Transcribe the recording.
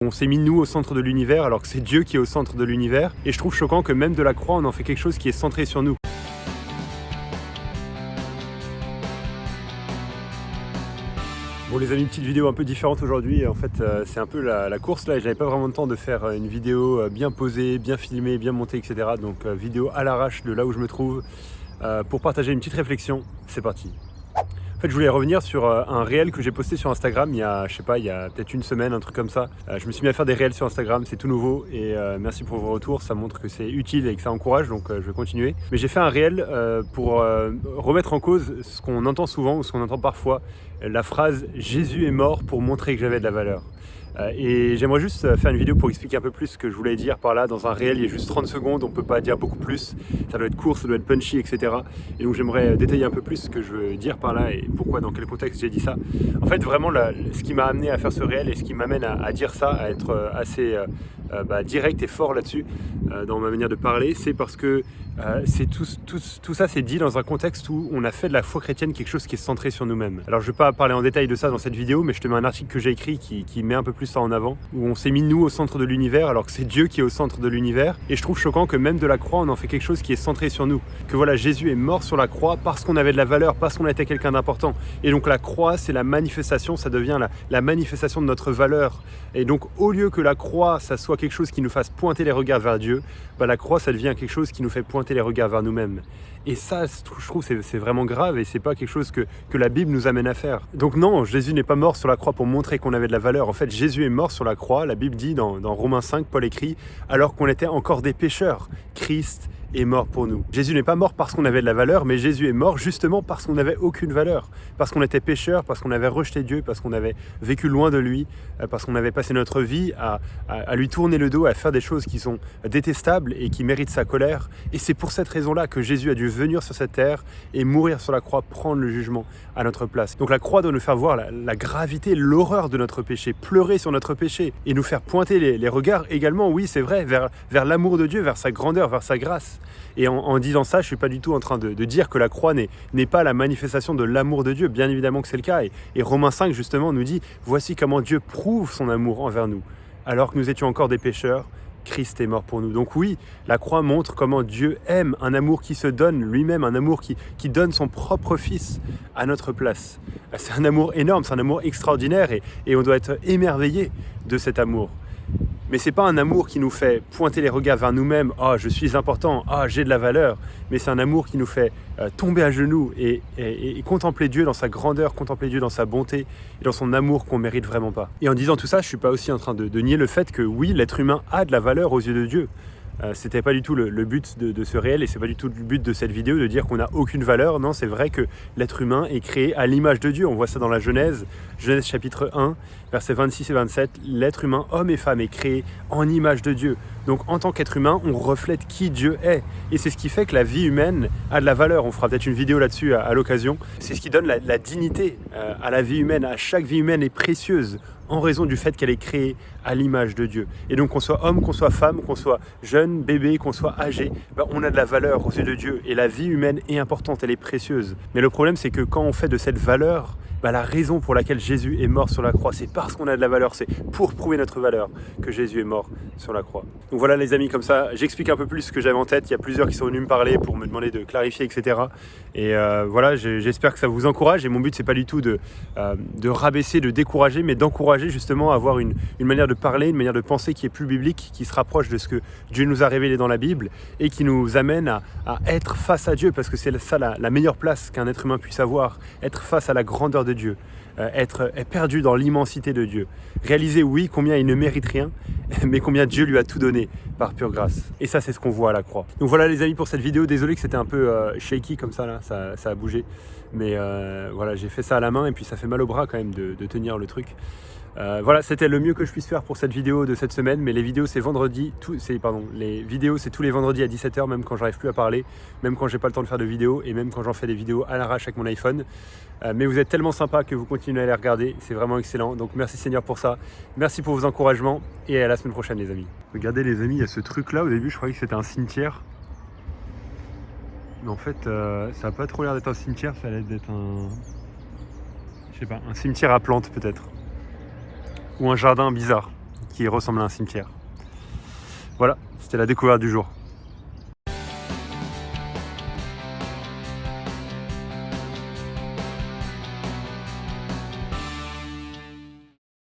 On s'est mis nous au centre de l'univers alors que c'est Dieu qui est au centre de l'univers. Et je trouve choquant que même de la croix, on en fait quelque chose qui est centré sur nous. Bon les amis, petite vidéo un peu différente aujourd'hui. En fait, c'est un peu la course là et j'avais pas vraiment le temps de faire une vidéo bien posée, bien filmée, bien montée, etc. Donc vidéo à l'arrache de là où je me trouve pour partager une petite réflexion. C'est parti. En fait, je voulais revenir sur un réel que j'ai posté sur Instagram il y a, je sais pas, il y a peut-être une semaine, un truc comme ça. Je me suis mis à faire des réels sur Instagram, c'est tout nouveau et merci pour vos retours, ça montre que c'est utile et que ça encourage, donc je vais continuer. Mais j'ai fait un réel pour remettre en cause ce qu'on entend souvent ou ce qu'on entend parfois, la phrase « Jésus est mort pour montrer que j'avais de la valeur ». Et j'aimerais juste faire une vidéo pour expliquer un peu plus ce que je voulais dire par là. Dans un réel, il y a juste 30 secondes, on ne peut pas dire beaucoup plus. Ça doit être court, ça doit être punchy, etc. Et donc j'aimerais détailler un peu plus ce que je veux dire par là et pourquoi, dans quel contexte j'ai dit ça. En fait, vraiment, ce qui m'a amené à faire ce réel et ce qui m'amène à dire ça, à être assez direct et fort là-dessus, dans ma manière de parler, c'est parce que tout ça c'est dit dans un contexte où on a fait de la foi chrétienne quelque chose qui est centré sur nous-mêmes. Alors je ne vais pas parler en détail de ça dans cette vidéo, mais je te mets un article que j'ai écrit qui met un peu plus ça en avant, où on s'est mis nous au centre de l'univers alors que c'est Dieu qui est au centre de l'univers. Et je trouve choquant que même de la croix on en fait quelque chose qui est centré sur nous. Que voilà, Jésus est mort sur la croix parce qu'on avait de la valeur, parce qu'on était quelqu'un d'important. Et donc la croix c'est la manifestation, ça devient la manifestation de notre valeur. Et donc au lieu que la croix ça soit quelque chose qui nous fasse pointer les regards vers Dieu, la croix ça devient quelque chose qui nous fait pointer les regards vers nous-mêmes. Et ça, je trouve, c'est vraiment grave et c'est pas quelque chose que la Bible nous amène à faire. Donc non, Jésus n'est pas mort sur la croix pour montrer qu'on avait de la valeur. En fait, Jésus est mort sur la croix. La Bible dit dans Romains 5, Paul écrit, alors qu'on était encore des pécheurs, Christ est mort pour nous. Jésus n'est pas mort parce qu'on avait de la valeur, mais Jésus est mort justement parce qu'on n'avait aucune valeur. Parce qu'on était pécheurs, parce qu'on avait rejeté Dieu, parce qu'on avait vécu loin de lui, parce qu'on avait passé notre vie à lui tourner le dos, à faire des choses qui sont détestables et qui méritent sa colère. Et c'est pour cette raison-là que Jésus a dû venir sur cette terre et mourir sur la croix, prendre le jugement à notre place. Donc la croix doit nous faire voir la gravité, l'horreur de notre péché, pleurer sur notre péché et nous faire pointer les regards également, oui c'est vrai, vers l'amour de Dieu, vers sa grandeur, vers sa grâce. Et en disant ça, je ne suis pas du tout en train de dire que la croix n'est pas la manifestation de l'amour de Dieu. Bien évidemment que c'est le cas. Et Romains 5, justement, nous dit « Voici comment Dieu prouve son amour envers nous. Alors que nous étions encore des pécheurs, Christ est mort pour nous. » Donc oui, la croix montre comment Dieu aime, un amour qui se donne lui-même, un amour qui donne son propre Fils à notre place. C'est un amour énorme, c'est un amour extraordinaire et on doit être émerveillé de cet amour. Mais ce n'est pas un amour qui nous fait pointer les regards vers nous-mêmes, « Ah, je suis important, ah, j'ai de la valeur », mais c'est un amour qui nous fait tomber à genoux et contempler Dieu dans sa grandeur, contempler Dieu dans sa bonté et dans son amour qu'on ne mérite vraiment pas. Et en disant tout ça, je ne suis pas aussi en train de nier le fait que oui, l'être humain a de la valeur aux yeux de Dieu. C'était pas du tout le but de ce réel et c'est pas du tout le but de cette vidéo de dire qu'on n'a aucune valeur. Non, c'est vrai que l'être humain est créé à l'image de Dieu. On voit ça dans la Genèse chapitre 1, versets 26 et 27. L'être humain, homme et femme, est créé en image de Dieu. Donc en tant qu'être humain, on reflète qui Dieu est. Et c'est ce qui fait que la vie humaine a de la valeur. On fera peut-être une vidéo là-dessus à l'occasion. C'est ce qui donne la dignité à la vie humaine. À chaque vie humaine est précieuse en raison du fait qu'elle est créée à l'image de Dieu. Et donc qu'on soit homme, qu'on soit femme, qu'on soit jeune, bébé, qu'on soit âgé, on a de la valeur aux yeux de Dieu. Et la vie humaine est importante, elle est précieuse. Mais le problème, c'est que quand on fait de cette valeur, la raison pour laquelle Jésus est mort sur la croix, c'est parce qu'on a de la valeur, c'est pour prouver notre valeur que Jésus est mort sur la croix. Donc voilà les amis, comme ça, j'explique un peu plus ce que j'avais en tête. Il y a plusieurs qui sont venus me parler pour me demander de clarifier, etc. Et voilà, j'espère que ça vous encourage. Et mon but, c'est pas du tout de rabaisser, de décourager, mais d'encourager justement à avoir une manière de parler, une manière de penser qui est plus biblique, qui se rapproche de ce que Dieu nous a révélé dans la Bible et qui nous amène à être face à Dieu, parce que c'est ça la meilleure place qu'un être humain puisse avoir, être face à la grandeur de Dieu, être perdu dans l'immensité de Dieu. Réaliser, oui, combien il ne mérite rien, mais combien Dieu lui a tout donné par pure grâce. Et ça, c'est ce qu'on voit à la croix. Donc voilà les amis pour cette vidéo. Désolé que c'était un peu shaky comme ça, là, ça a bougé. Mais voilà, j'ai fait ça à la main et puis ça fait mal au bras quand même de tenir le truc. Voilà, c'était le mieux que je puisse faire pour cette vidéo de cette semaine, mais les vidéos c'est les vidéos c'est tous les vendredis à 17 h, même quand j'arrive plus à parler, même quand j'ai pas le temps de faire de vidéos et même quand j'en fais des vidéos à l'arrache avec mon iPhone. Mais vous êtes tellement sympa que vous continuez à les regarder, c'est vraiment excellent, donc merci Seigneur pour ça, merci pour vos encouragements et à la semaine prochaine les amis. Regardez les amis, il y a ce truc là, au début je croyais que c'était un cimetière, mais en fait ça a pas trop l'air d'être un cimetière, ça a l'air d'être un cimetière à plantes peut-être. Ou un jardin bizarre. qui ressemble à un cimetière. Voilà, c'était la découverte du jour.